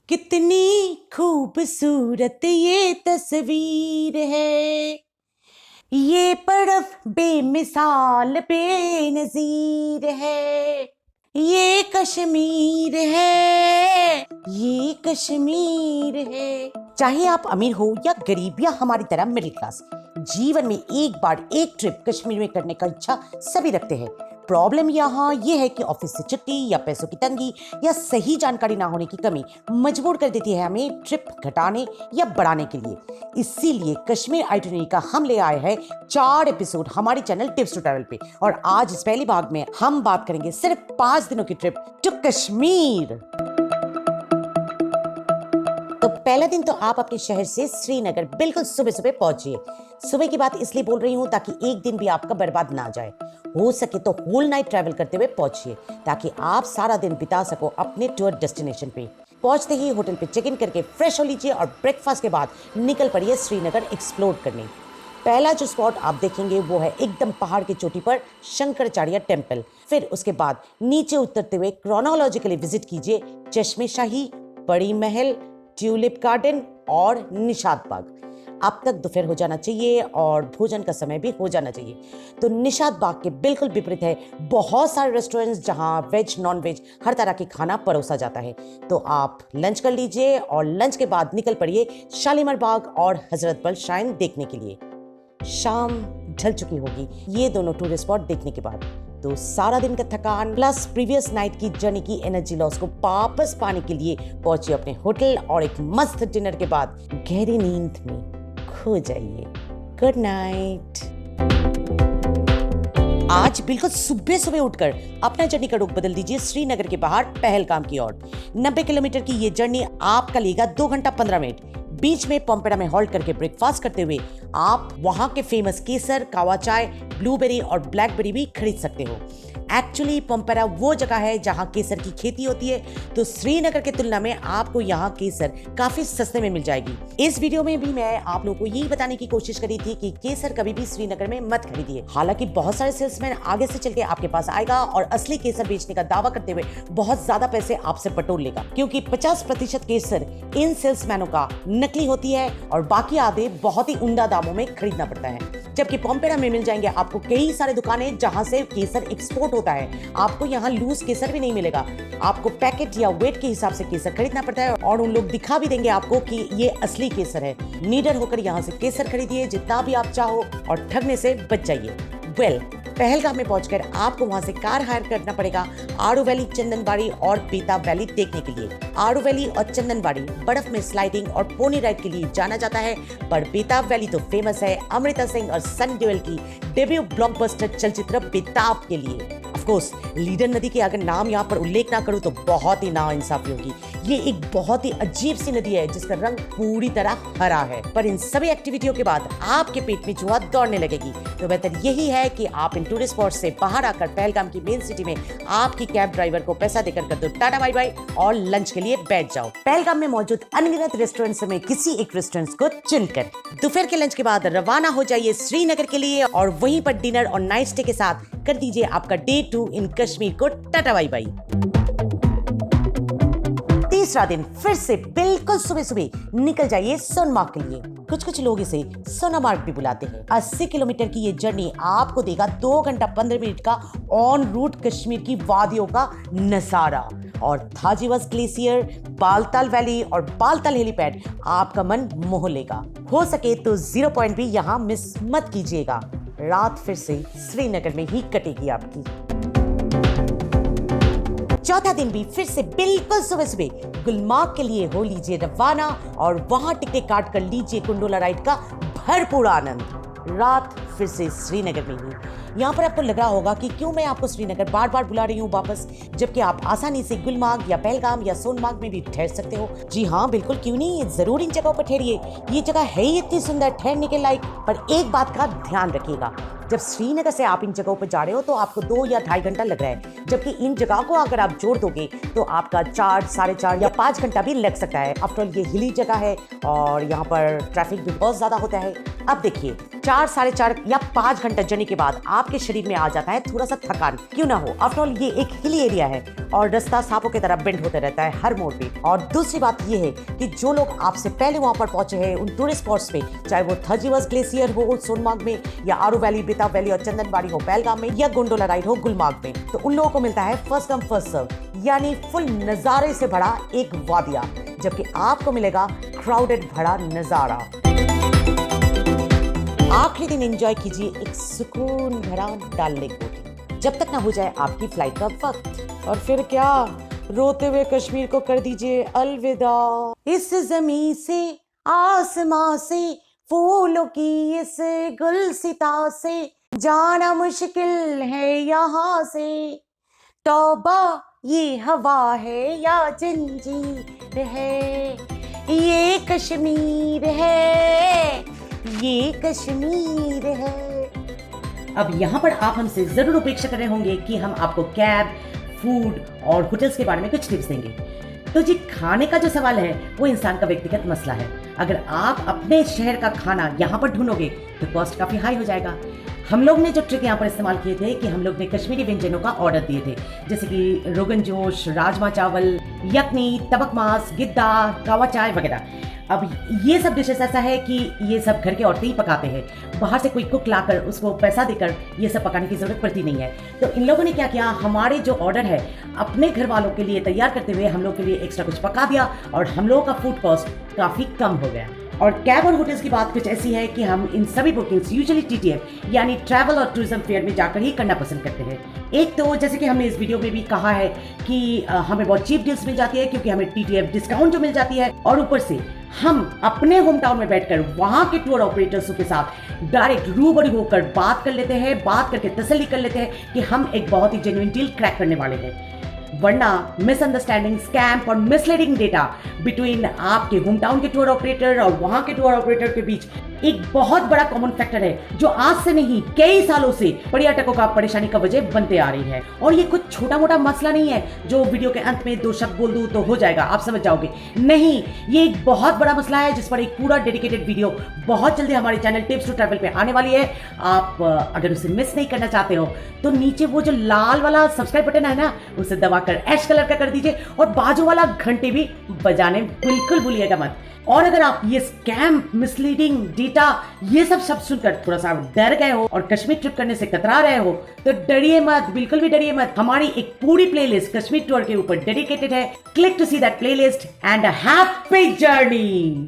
कितनी खूबसूरत ये तस्वीर है, ये बर्फ बेमिसाल बेनज़ीर है, ये कश्मीर है, ये कश्मीर है। चाहे आप अमीर हो या गरीब या हमारी तरह मिडिल क्लास, जीवन में एक बार एक ट्रिप कश्मीर में करने का इच्छा सभी रखते हैं। प्रॉब्लम यहाँ ये है कि ऑफिस से छुट्टी या पैसों की तंगी या सही जानकारी ना होने की कमी मजबूर कर देती है हमें ट्रिप घटाने या बढ़ाने के लिए। इसीलिए कश्मीर आइटिनरी का हम ले आए हैं 4 एपिसोड हमारे चैनल टिप्स टू ट्रैवल पे, और आज इस पहले भाग में हम बात करेंगे सिर्फ 5 दिनों की ट्रिप टू कश्मीर। तो पहला दिन तो आप अपने शहर से श्रीनगर बिल्कुल सुबह सुबह पहुंचिए। सुबह की बात इसलिए बोल रही हूँ ताकि एक दिन भी आपका बर्बाद ना जाए। हो सके तो होल नाइट ट्रैवल करते हुए पहुंचिए ताकि आप सारा दिन बिता सको अपने टूर डेस्टिनेशन पे। पहुंचते ही होटल पे चेक इन करके फ्रेश हो लीजिए और ब्रेकफास्ट के बाद निकल पड़िए श्रीनगर एक्सप्लोर करने। पहला जो स्पॉट आप देखेंगे वो है एकदम पहाड़ की चोटी पर शंकराचार्य टेम्पल। फिर उसके बाद नीचे उतरते हुए क्रोनोलॉजिकली विजिट कीजिए चश्मे शाही, बड़ी महल, ट्यूलिप गार्डन और निशात बाग। अब तक दोपहर हो जाना चाहिए और भोजन का समय भी हो जाना चाहिए। तो निशात बाग के बिल्कुल विपरीत है बहुत सारे रेस्टोरेंट्स जहां वेज नॉन वेज हर तरह की खाना परोसा जाता है। तो आप लंच कर लीजिए और लंच के बाद निकल पड़िए शालीमार बाग और हजरत बल श्राइन देखने के लिए। शाम ढल चुकी होगी ये दोनों टूरिस्ट स्पॉट देखने के बाद, तो सारा दिन का थकान प्लस प्रीवियस नाइट की जर्नी की एनर्जी लॉस को वापस पाने के लिए पहुंचिए अपने होटल और एक मस्त डिनर के बाद गहरी नींद में खो जाइए। Good night. आज बिल्कुल सुबह सुबह उठकर अपना जर्नी का रुख बदल दीजिए श्रीनगर के बाहर पहलगाम की ओर। 90 किलोमीटर की ये जर्नी आपका लेगा 2 घंटा 15 मिनट। बीच में पोम्पेरा में हॉल्ट करके ब्रेकफास्ट करते हुए आप वहां के फेमस केसर, कावा चाय, ब्लूबेरी और ब्लैकबेरी भी खरीद सकते हो। एक्चुअली पोम्पेरा वो जगह है जहां केसर की खेती होती है, तो श्रीनगर की तुलना में आपको यहाँ केसर काफी सस्ते में मिल जाएगी। इस वीडियो में भी मैं आप लोगों को यही बताने की कोशिश करी थी कि केसर कभी भी श्रीनगर में मत खरीदिए। हालांकि बहुत सारे सेल्समैन आगे से चल के आपके पास आएगा और असली केसर बेचने का दावा करते हुए बहुत ज्यादा पैसे आपसे बटोर लेगा, क्योंकि 50% केसर इन सेल्समैनों का नकली होती है और बाकी आधे बहुत ही उम्दा दामों में खरीदना पड़ता है। जबकि पोम्पेरा में मिल जाएंगे आपको कई सारे दुकानें जहां से केसर एक्सपोर्ट होता है। आपको यहाँ लूज केसर भी नहीं मिलेगा, आपको पैकेट या वेट के हिसाब से केसर खरीदना पड़ता है और उन लोग दिखा भी देंगे आपको कि ये असली केसर है। निडर होकर यहाँ से केसर खरीदिए जितना भी आप चाहो और ठगने से बच जाइए। पहलगाम में पहुंचकर आपको वहां से कार हायर करना पड़ेगा आरू वैली, चंदनबाड़ी और बेताब वैली देखने के लिए। आरू वैली और चंदनबाड़ी बर्फ में स्लाइडिंग और पोनी राइड के लिए जाना जाता है, पर बेताब वैली तो फेमस है अमृता सिंह और सनी देओल की डेब्यू ब्लॉकबस्टर चलचित्र बेताब के लिए। ऑफ कोर्स लीडर नदी के अगर नाम यहाँ पर उल्लेख ना करूँ तो बहुत ही नाइंसाफी होगी। ये एक बहुत ही अजीब सी नदी है जिसका रंग पूरी तरह हरा है, पर इन सभी एक्टिविटियों के बाद आपके पेट में चूहा दौड़ने लगेगी। तो बेहतर यही है कि आप इन टूरिस्ट स्पॉट से बाहर आकर पहलगाम की मेन सिटी में आपकी कैब ड्राइवर को पैसा देकर कर दो टाटा बाय बाय और लंच के लिए बैठ जाओ। पहलगाम में मौजूद अनगिनत रेस्टोरेंट्स में किसी एक रेस्टोरेंट को चुनकर दोपहर के लंच के बाद रवाना हो जाइए श्रीनगर के लिए और वहीं पर डिनर और नाइट स्टे के साथ कर दीजिए आपका डे 2 इन कश्मीर को टाटा बाय बाय। तीसरा दिन फिर से बिल्कुल सुबह सुबह निकल जाइए सोनमार्ग के लिए। कुछ लोग इसे सोनामार्ग भी बुलाते हैं। 80 किलोमीटर की ये जर्नी आपको देगा 2 घंटा 15 मिनट का ऑन रूट कश्मीर की वादियों का नजारा और थाजीवास ग्लेशियर, बालताल वैली और बालताल हेलीपैड आपका मन मोह लेगा। हो सके तो 0 पॉइंट भी यहाँ मिस मत कीजिएगा। रात फिर से श्रीनगर में ही कटेगी आपकी। चौथा दिन भी फिर से बिल्कुल सुबह सुबह गुलमार्ग के लिए हो लीजिए रवाना और वहां टिकटें काट कर लीजिए कुंडोला राइड का भरपूर आनंद। रात फिर से श्रीनगर में ही। यहाँ पर आपको लग रहा होगा कि क्यों मैं आपको श्रीनगर बार बार बुला रही हूँ वापस, जबकि आप आसानी से गुलमार्ग या पहलगाम या सोनमार्ग में भी ठहर सकते हो। जी हाँ, बिल्कुल क्यों नहीं, जरूर इन जगहों पर ठहरिए। ये जगह है ही इतनी सुंदर ठहरने के लायक। पर एक बात का ध्यान रखिएगा, जब श्रीनगर से आप इन जगहों पर जा रहे हो तो आपको 2 या 2.5 घंटा लग रहा है, जबकि इन जगह को अगर आप जोड़ दोगे तो आपका 4, 4.5 या 5 घंटा भी लग सकता है। आफ्टर ऑल ये हिली जगह है और यहाँ पर ट्रैफिक भी बहुत ज्यादा होता है। अब देखिए 4, साढ़े 4 या 5 घंटा जर्नी के बाद आपके शरीर में आ जाता है थोड़ा सा थकान, क्यों ना हो, आफ्टर ऑल ये एक हिली एरिया है और रास्ता सांपों की तरह बेंड होते रहता है हर मोड़ पे। और दूसरी बात ये है कि जो लोग आपसे पहले वहां पर पहुंचे हैं उन टूरिस्ट स्पॉट्स पे, चाहे वो थर्जीवास ग्लेशियर हो सोनमार्ग में, या आरू वैली, बेताब वैली और चंदनबाड़ी हो पहलगाम में, या गोंडोला राइड हो गुलमार्ग में, तो उन लोगों को मिलता है फर्स्ट कम फर्स्ट सर्व, यानी फुल नजारे से भरा एक वादिया, जबकि आपको मिलेगा क्राउडेड भरा नजारा। आखिरी दिन एंजॉय कीजिए एक सुकून भरा डल लेक बोटिंग, जब तक ना हो जाए आपकी फ्लाइट का वक्त, और फिर क्या, रोते हुए कश्मीर को कर दीजिए अलविदा। इस जमीन से, आसमां से, फूलों की इस गुलसिता से जाना मुश्किल है यहाँ से, तौबा ये हवा है या जंजीर है, ये कश्मीर है, ये कश्मीर है। अब यहाँ पर आप हमसे जरूर अपेक्षा कर रहे होंगे कि हम आपको कैब, फूड और होटल्स के बारे में कुछ टिप्स देंगे। तो जी, खाने का जो सवाल है वो इंसान का व्यक्तिगत मसला है। अगर आप अपने शहर का खाना यहाँ पर ढूंढोगे तो कॉस्ट काफी हाई हो जाएगा। हम लोग ने जो ट्रिक यहाँ पर इस्तेमाल किए थे कि हम लोग ने कश्मीरी व्यंजनों का ऑर्डर दिए थे, जैसे कि रोगन जोश, राजमा चावल, यखनी, तबक मांस, गिद्दा, कावा चाय वगैरह। अब ये सब डिशेस ऐसा है कि ये सब घर के औरतें ही पकाते हैं, बाहर से कोई कुक लाकर उसको पैसा देकर ये सब पकाने की जरूरत पड़ती नहीं है। तो इन लोगों ने क्या किया, हमारे जो ऑर्डर है अपने घर वालों के लिए तैयार करते हुए हम लोग के लिए एक्स्ट्रा कुछ पका दिया और हम लोगों का फूड कॉस्ट काफी कम हो गया। और कैब और होटल्स की बात कुछ ऐसी है कि हम इन सभी बुकिंग्स यूजुअली TTF यानी ट्रैवल और टूरिज्म फेयर में जाकर ही करना पसंद करते हैं। एक तो जैसे कि हमने इस वीडियो में भी कहा है कि हमें बहुत चीप डील्स मिल जाती है क्योंकि हमें TTF डिस्काउंट जो मिल जाती है, और ऊपर से हम अपने होम टाउन में बैठकर वहां के टूर ऑपरेटर्स के साथ डायरेक्ट रूबरू होकर बात कर लेते हैं, बात करके तसल्ली कर लेते हैं कि हम एक बहुत ही जेन्युइन डील क्रैक करने वाले हैं। वरना मिसअंडरस्टैंडिंग, स्कैम और मिसलीडिंग डेटा बिटवीन आपके होम टाउन के टूर ऑपरेटर और वहां के टूर ऑपरेटर के बीच एक बहुत बड़ा कॉमन फैक्टर है जो आज से नहीं कई सालों से पर्यटकों का परेशानी का वजह बनते आ रही है। और ये कुछ छोटा मोटा मसला नहीं है जो वीडियो के अंत में 2 शब्द बोल दूं तो हो जाएगा, आप समझ जाओगे। नहीं, ये एक बहुत बड़ा मसला है जिस पर एक पूरा डेडिकेटेड वीडियो बहुत जल्दी हमारे चैनल टिप्स टू ट्रैवल पे आने वाली है। आप अगर उसे मिस नहीं करना चाहते हो तो नीचे वो जो लाल वाला सब्सक्राइब बटन है ना, उसे दबाकर ऐश कलर का कर दीजिए और बाजू वाला घंटे भी बजाने बिल्कुल भूलिएगा मत। और अगर आप ये स्कैम, मिसलीडिंग डेटा, ये सब शब्द सुनकर थोड़ा सा डर गए हो और कश्मीर ट्रिप करने से कतरा रहे हो तो डरिए मत, बिल्कुल भी डरिए मत। हमारी एक पूरी प्लेलिस्ट कश्मीर टूर के ऊपर डेडिकेटेड है। Click to see that playlist and a happy journey.